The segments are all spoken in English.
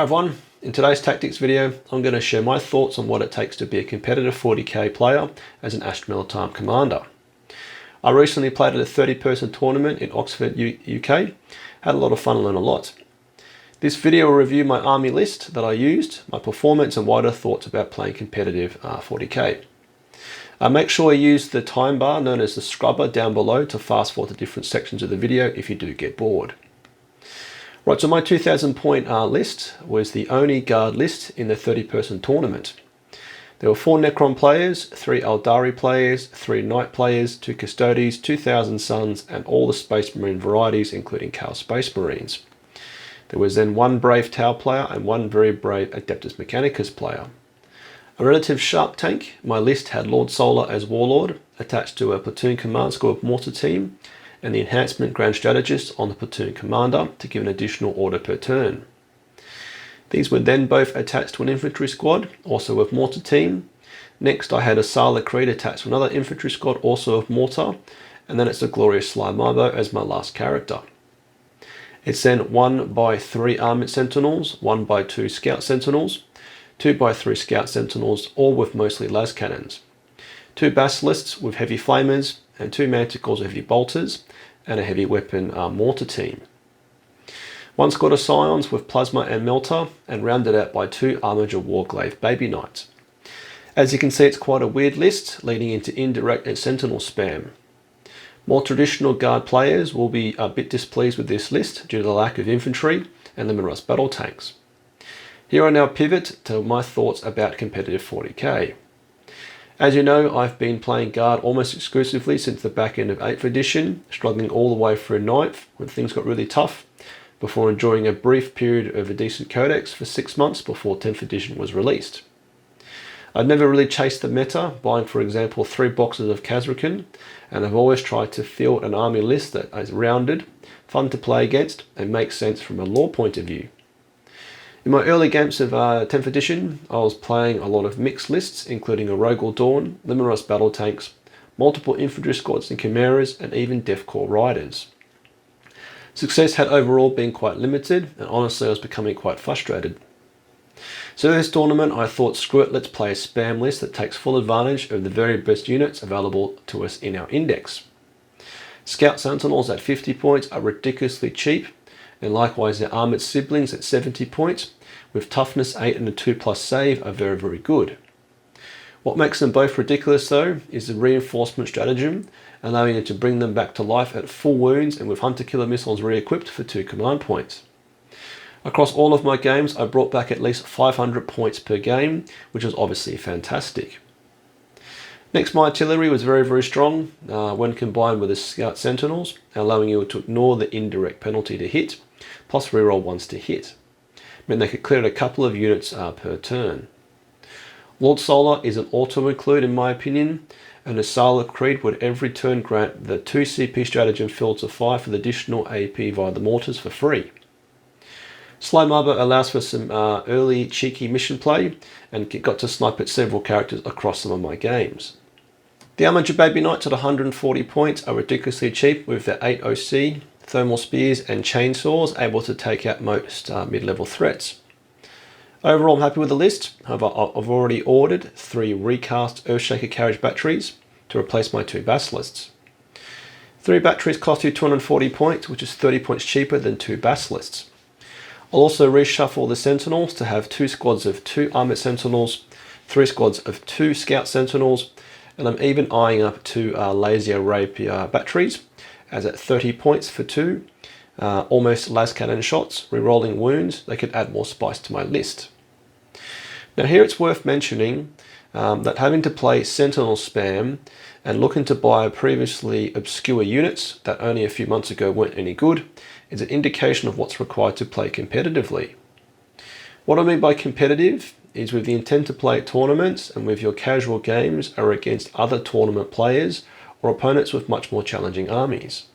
Hi everyone, in today's tactics video I'm going to share my thoughts on what it takes to be a competitive 40k player as an Astra Militarum commander. I recently played at a 30-person tournament in Oxford, UK, had a lot of fun and learned a lot. This video will review my army list that I used, my performance and wider thoughts about playing competitive 40k. Make sure you use the time bar known as the scrubber down below to fast forward to different sections of the video if you do get bored. Right, so my 2000 point list was the only guard list in the 30-person tournament. There were 4 Necron players, 3 Eldari players, 3 Knight players, 2 Custodes, 2000 Suns, and all the Space Marine varieties, including Chaos Space Marines. There was then 1 Brave Tau player and 1 very brave Adeptus Mechanicus player. A relative sharp tank, my list had Lord Solar as Warlord, attached to a platoon command squad mortar team, and the enhancement Grand Strategist on the platoon commander to give an additional order per turn. These were then both attached to an infantry squad, also with mortar team. Next I had a Sala Creed attached to another infantry squad, also of mortar, and then it's the glorious Sly Marbo as my last character. It's then 1 by 3 armoured sentinels, 1 by 2 scout sentinels, 2 by 3 scout sentinels, all with mostly las cannons, 2 basilisks with heavy flamers, and 2 manticores with heavy bolters, and a heavy weapon mortar team. 1 squad of scions with plasma and melter, and rounded out by 2 Armiger Warglaive baby knights. As you can see, it's quite a weird list, leading into indirect and sentinel spam. More traditional guard players will be a bit displeased with this list due to the lack of infantry and limited rust battle tanks. Here I now pivot to my thoughts about competitive 40k. As you know, I've been playing Guard almost exclusively since the back end of 8th edition, struggling all the way through 9th when things got really tough, before enjoying a brief period of a decent codex for 6 months before 10th edition was released. I've never really chased the meta, buying for example 3 boxes of Khazrakan, and I've always tried to field an army list that is rounded, fun to play against, and makes sense from a lore point of view. In my early games of 10th edition, I was playing a lot of mixed lists, including a Rogal Dawn, limited rust battle tanks, multiple infantry squads and chimeras, and even Death Corps riders. Success had overall been quite limited, and honestly I was becoming quite frustrated. So this tournament I thought, screw it, let's play a spam list that takes full advantage of the very best units available to us in our index. Scout Sentinels at 50 points are ridiculously cheap, and likewise their armoured siblings at 70 points, with toughness 8 and a 2+ save are very, very good. What makes them both ridiculous though is the reinforcement stratagem, allowing you to bring them back to life at full wounds and with hunter-killer missiles re-equipped for 2 command points. Across all of my games I brought back at least 500 points per game, which was obviously fantastic. Next, my artillery was very, very strong when combined with the Scout Sentinels, allowing you to ignore the indirect penalty to hit, plus reroll ones to hit. It meant they could clear a couple of units per turn. Lord Solar is an auto-include in my opinion, and a Sala Creed would every turn grant the 2 CP stratagem fields of fire for the additional AP via the mortars for free. Sly Marbo allows for some early cheeky mission play, and got to snipe at several characters across some of my games. The Armiger Baby Knights at 140 points are ridiculously cheap with their 8 OC, thermal spears and chainsaws able to take out most mid-level threats. Overall I'm happy with the list, however I've already ordered 3 recast Earthshaker carriage batteries to replace my 2 basilisks. 3 batteries cost you 240 points, which is 30 points cheaper than 2 basilisks. I'll also reshuffle the Sentinels to have 2 squads of 2 armoured Sentinels, 3 squads of 2 Scout Sentinels, and I'm even eyeing up 2 Laser Rapier batteries, as at 30 points for 2, almost las cannon shots, rerolling wounds, they could add more spice to my list. Now here it's worth mentioning that having to play Sentinel spam and looking to buy previously obscure units that only a few months ago weren't any good is an indication of what's required to play competitively. What I mean by competitive is with the intent to play at tournaments and with your casual games are against other tournament players or opponents with much more challenging armies.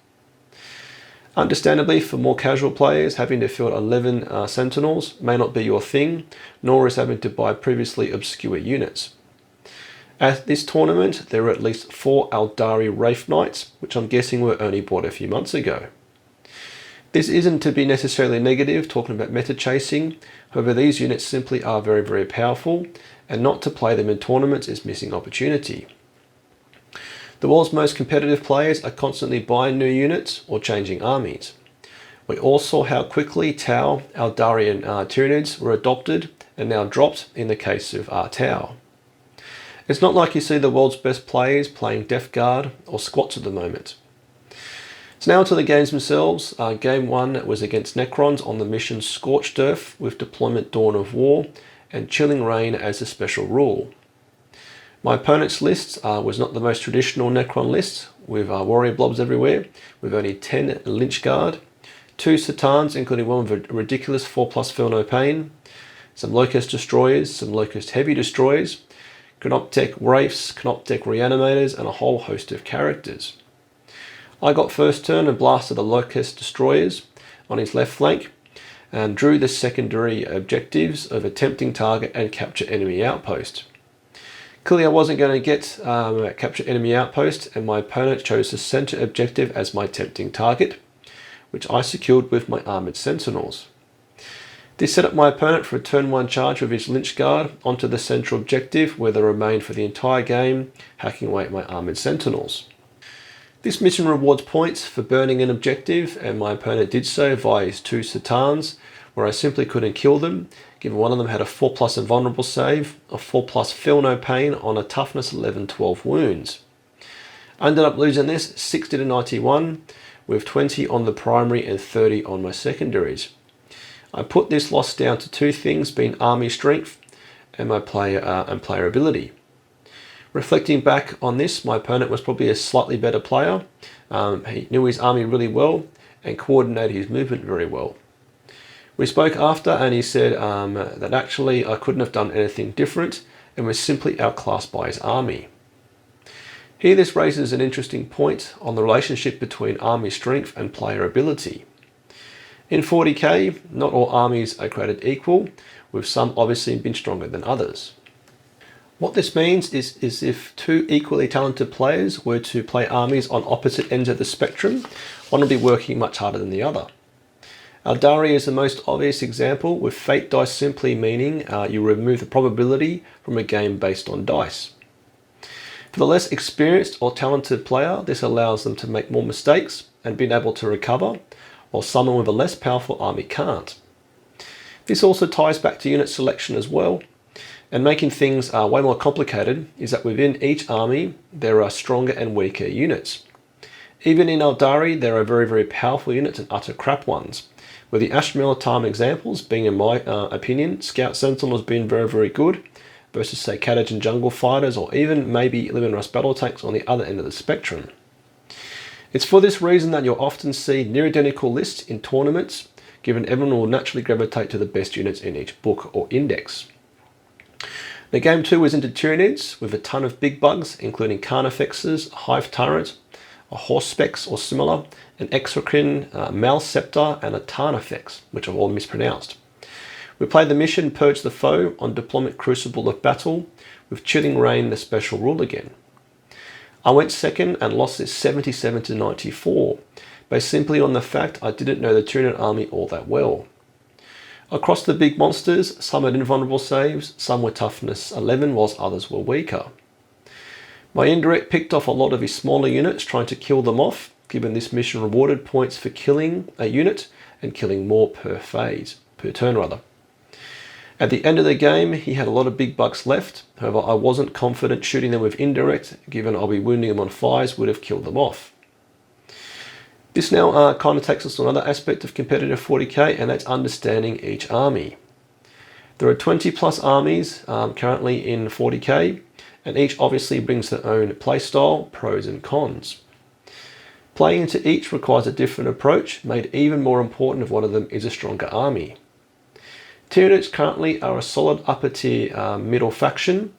Understandably, for more casual players, having to field 11 Sentinels may not be your thing, nor is having to buy previously obscure units. At this tournament, there were at least 4 Eldari Wraith Knights, which I'm guessing were only bought a few months ago. This isn't to be necessarily negative, talking about meta chasing. However, these units simply are very, very powerful, and not to play them in tournaments is missing opportunity. The world's most competitive players are constantly buying new units or changing armies. We all saw how quickly Tau, Eldari and Tyranids were adopted and now dropped in the case of Tau. It's not like you see the world's best players playing Death Guard or Squats at the moment. So now to the games themselves. Game 1 was against Necrons on the mission Scorched Earth with deployment Dawn of War and Chilling Rain as a special rule. My opponent's list was not the most traditional Necron list, with warrior blobs everywhere, with only 10 Lynch Guard, 2 Satans, including one with a ridiculous 4+ Feel No Pain, some Locust Destroyers, some Locust Heavy Destroyers, Canoptech Wraiths, Canoptech Reanimators, and a whole host of characters. I got first turn and blasted the Locust Destroyers on his left flank and drew the secondary objectives of attempting target and capture enemy outpost. Clearly I wasn't going to get capture enemy outpost, and my opponent chose the center objective as my tempting target, which I secured with my armored sentinels. This set up my opponent for a turn 1 charge with his Lynch Guard onto the central objective, where they remained for the entire game, hacking away at my armored sentinels. This mission rewards points for burning an objective, and my opponent did so via his 2 Satans, where I simply couldn't kill them, given one of them had a 4+ invulnerable save, a 4+ Feel No Pain on a toughness 11-12 wounds. I ended up losing this 60-91, with 20 on the primary and 30 on my secondaries. I put this loss down to 2 things, being army strength and my player ability. Reflecting back on this, my opponent was probably a slightly better player. He knew his army really well and coordinated his movement very well. We spoke after, and he said that actually I couldn't have done anything different and was simply outclassed by his army. Here this raises an interesting point on the relationship between army strength and player ability. In 40k, not all armies are created equal, with some obviously being stronger than others. What this means is if 2 equally talented players were to play armies on opposite ends of the spectrum, one will be working much harder than the other. Eldari is the most obvious example, with fate dice simply meaning you remove the probability from a game based on dice. For the less experienced or talented player, this allows them to make more mistakes and being able to recover, while someone with a less powerful army can't. This also ties back to unit selection as well, and making things way more complicated is that within each army there are stronger and weaker units. Even in Eldari there are very, very powerful units and utter crap ones, with the Astra Militarum examples being, in my opinion, Scout Sentinels being very, very good versus say Catagen Jungle Fighters, or even maybe Living Rust Battle Tanks on the other end of the spectrum. It's for this reason that you'll often see near identical lists in tournaments, given everyone will naturally gravitate to the best units in each book or index. Now, Game 2 was into Tyranids with a ton of big bugs, including Carnifexes, a Hive Turret, a Horse Specs or similar, an Exocrine, Malceptor, and a Tarnifex, which I've all mispronounced. We played the mission Purge the Foe on Deployment Crucible of Battle, with Chilling Rain the special rule again. I went second and lost this 77-94, based simply on the fact I didn't know the Tyranid army all that well. Across the big monsters, some had invulnerable saves, some were toughness 11, whilst others were weaker. My indirect picked off a lot of his smaller units, trying to kill them off, given this mission rewarded points for killing a unit and killing more per turn rather. At the end of the game, he had a lot of big bucks left. However, I wasn't confident shooting them with indirect, given I'll be wounding them on fires would have killed them off. This now kind of takes us to another aspect of competitive 40k, and that's understanding each army. There are 20+ armies currently in 40k, and each obviously brings their own playstyle, pros and cons. Playing into each requires a different approach, made even more important if one of them is a stronger army. Tyranids currently are a solid upper tier middle faction,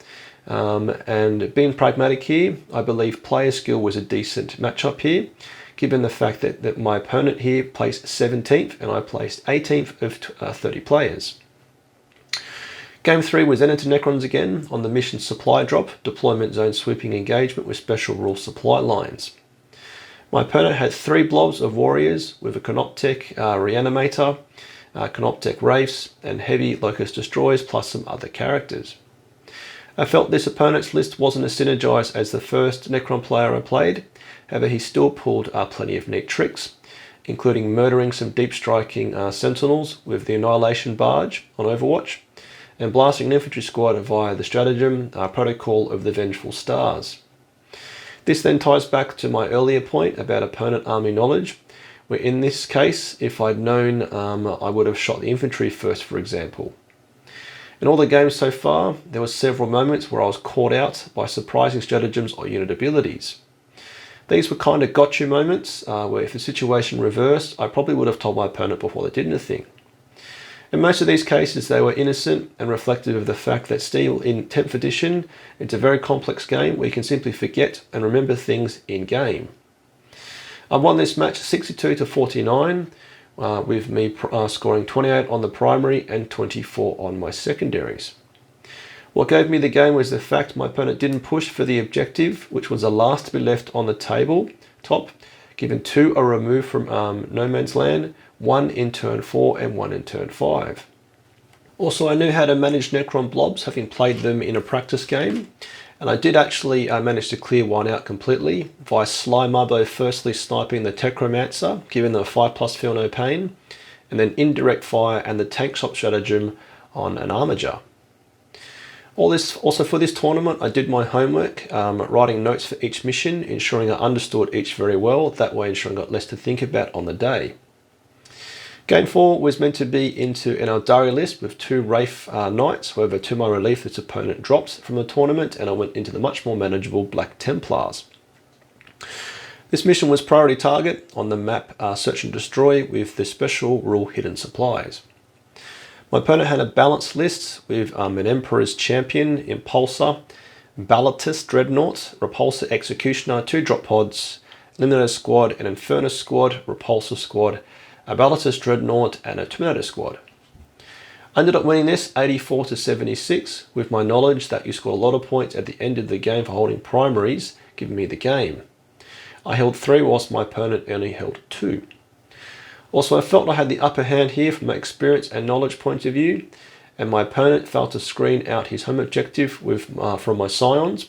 and being pragmatic here, I believe player skill was a decent matchup here, given the fact that my opponent here placed 17th and I placed 18th of 30 players. Game 3 was then into Necrons again on the mission Supply Drop, Deployment Zone Sweeping Engagement with special rule supply lines. My opponent had 3 blobs of warriors with a Canoptech Reanimator, Canoptech Wraiths, and heavy Locust Destroyers, plus some other characters. I felt this opponent's list wasn't as synergised as the first Necron player I played, however he still pulled plenty of neat tricks, including murdering some deep striking sentinels with the Annihilation Barge on Overwatch, and blasting an infantry squad via the stratagem Protocol of the Vengeful Stars. This then ties back to my earlier point about opponent army knowledge, where in this case, if I'd known, I would have shot the infantry first, for example. In all the games so far, there were several moments where I was caught out by surprising stratagems or unit abilities. These were kind of gotcha moments, where if the situation reversed, I probably would have told my opponent before they did anything. In most of these cases, they were innocent and reflective of the fact that still in 10th edition, it's a very complex game where you can simply forget and remember things in game. I won this match 62-49, with me scoring 28 on the primary and 24 on my secondaries. What gave me the game was the fact my opponent didn't push for the objective, which was the last to be left on the table top, given 2 are removed from no man's land, 1 in turn 4 and 1 in turn 5. Also, I knew how to manage Necron blobs, having played them in a practice game, and I did actually manage to clear one out completely via Sly Mubbo firstly sniping the Techromancer, giving them a 5+ feel no pain, and then indirect fire and the tank shop stratagem on an Armiger. Also for this tournament, I did my homework, writing notes for each mission, ensuring I understood each very well, that way ensuring I got less to think about on the day. Game 4 was meant to be into an Eldari list with 2 Wraith Knights, however to my relief this opponent dropped from the tournament and I went into the much more manageable Black Templars. This mission was priority target on the map Search and Destroy with the special rule Hidden Supplies. My opponent had a balanced list with an Emperor's Champion, Impulsor, Ballatus Dreadnought, Repulsor Executioner, 2 drop pods, Eliminator Squad, an Infernus Squad, Repulsor Squad, a Ballatus Dreadnought and a Terminator Squad. I ended up winning this 84-76 with my knowledge that you score a lot of points at the end of the game for holding primaries, giving me the game. I held 3 whilst my opponent only held 2. Also, I felt I had the upper hand here from my experience and knowledge point of view, and my opponent failed to screen out his home objective from my Scions,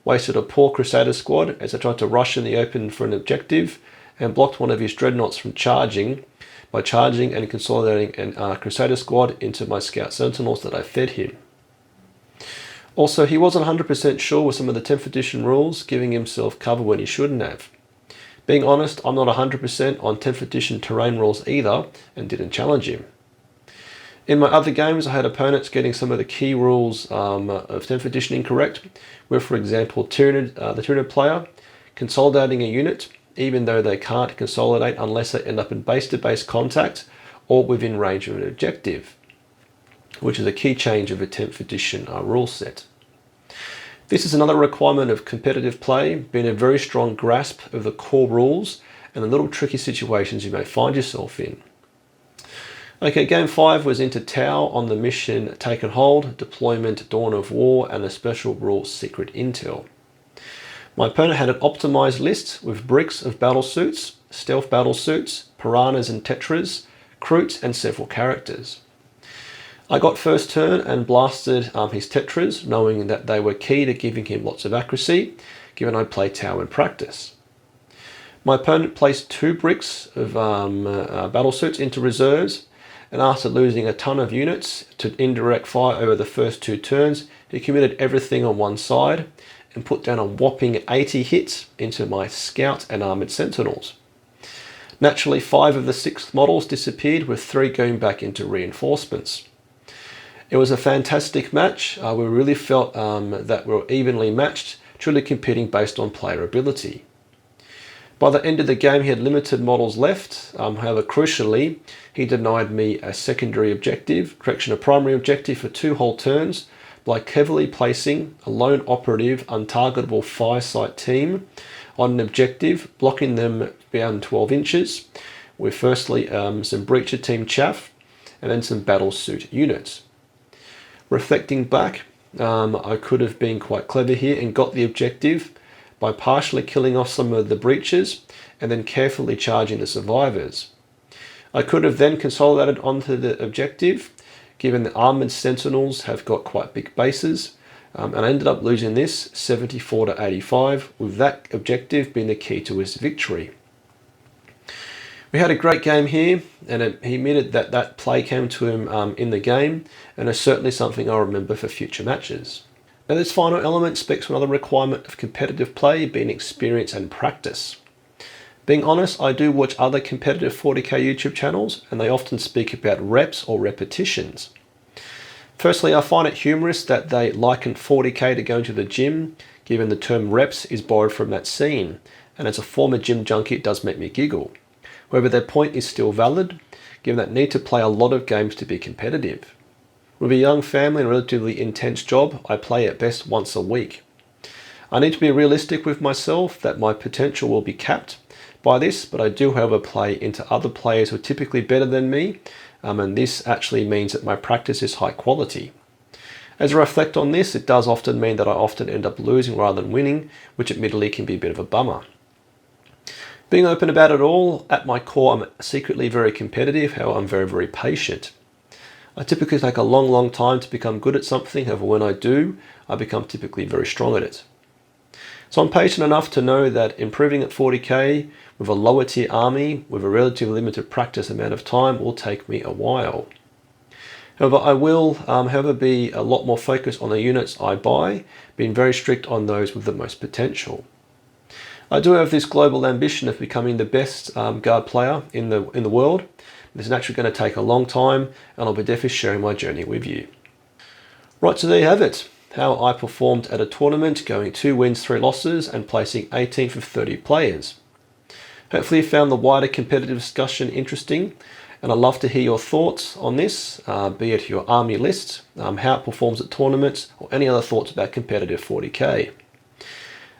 wasted a poor Crusader squad as I tried to rush in the open for an objective, and blocked one of his dreadnoughts from charging by charging and consolidating a Crusader squad into my Scout Sentinels that I fed him. Also, he wasn't 100% sure with some of the 10th edition rules, giving himself cover when he shouldn't have. Being honest, I'm not 100% on 10th edition terrain rules either, and didn't challenge him. In my other games, I had opponents getting some of the key rules of 10th edition incorrect, with, for example, the Tyranid player consolidating a unit, even though they can't consolidate unless they end up in base-to-base contact or within range of an objective, which is a key change of a 10th edition rule set. This is another requirement of competitive play, being a very strong grasp of the core rules and the little tricky situations you may find yourself in. Okay, Game 5 was into Tau on the mission Taken Hold, Deployment Dawn of War, and the special rule Secret Intel. My opponent had an optimized list with bricks of battle suits, stealth battle suits, piranhas and tetras, Kroots, and several characters. I got first turn and blasted his tetras, knowing that they were key to giving him lots of accuracy, given I play Tau in practice. My opponent placed 2 bricks of battle suits into reserves, and after losing a ton of units to indirect fire over the first 2 turns, he committed everything on one side and put down a whopping 80 hits into my Scout and Armoured Sentinels. Naturally, 5 of the 6 models disappeared, with 3 going back into reinforcements. It was a fantastic match. We really felt that we were evenly matched, truly competing based on player ability. By the end of the game, he had limited models left. However, crucially, he denied me a primary objective for 2 whole turns by cleverly placing a lone operative untargetable firesight team on an objective, blocking them beyond 12 inches, with firstly some Breacher team chaff and then some battle suit units. Reflecting back, I could have been quite clever here and got the objective, by partially killing off some of the breaches and then carefully charging the survivors. I could have then consolidated onto the objective, given the armoured sentinels have got quite big bases, and I ended up losing this 74 to 85, with that objective being the key to his victory. We had a great game here, and he admitted that that play came to him in the game, and is certainly something I'll remember for future matches. Now this final element speaks to another requirement of competitive play, being experience and practice. Being honest, I do watch other competitive 40k YouTube channels, and they often speak about reps or repetitions. Firstly, I find it humorous that they liken 40k to going to the gym, given the term reps is borrowed from that scene, and as a former gym junkie it does make me giggle. However, their point is still valid, given that I need to play a lot of games to be competitive. With a young family and a relatively intense job, I play at best once a week. I need to be realistic with myself that my potential will be capped by this, but I do however play into other players who are typically better than me, and this actually means that my practice is high quality. As I reflect on this, it does often mean that I often end up losing rather than winning, which admittedly can be a bit of a bummer. Being open about it all, at my core I'm secretly very competitive, however I'm very, very patient. I typically take a long time to become good at something, however when I do, I become typically very strong at it. So I'm patient enough to know that improving at 40k with a lower tier army with a relatively limited practice amount of time will take me a while. However, I will be a lot more focused on the units I buy, being very strict on those with the most potential. I do have this global ambition of becoming the best guard player in the world. This is actually going to take a long time, and I'll be definitely sharing my journey with you. Right, so there you have it. How I performed at a tournament, going 2 wins, 3 losses, and placing 18th of 30 players. Hopefully you found the wider competitive discussion interesting, and I'd love to hear your thoughts on this, be it your army list, how it performs at tournaments, or any other thoughts about competitive 40k.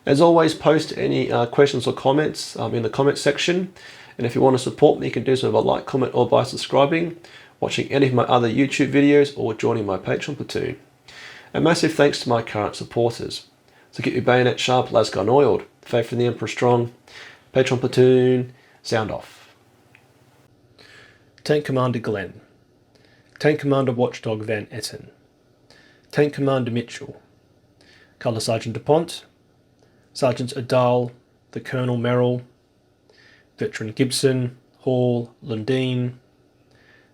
As always, post any questions or comments in the comment section, and if you want to support me, you can do so by like, comment, or by subscribing, watching any of my other YouTube videos, or joining my Patreon platoon. A massive thanks to my current supporters. So keep your bayonet sharp, las gun oiled, faith in the Emperor strong. Patreon platoon, sound off. Tank Commander Glenn. Tank Commander Watchdog Van Etten. Tank Commander Mitchell. Colour Sergeant DuPont. Sergeants Adal, the Colonel Merrill, Veteran Gibson, Hall, Lundeen,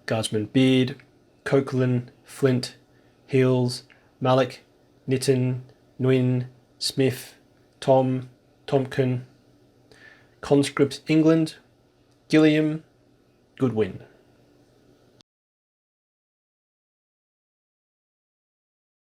Guardsman Beard, Coquelin, Flint, Hills, Malik, Nitton, Nguyen, Smith, Tom, Tompkin, Conscript England, Gilliam, Goodwin.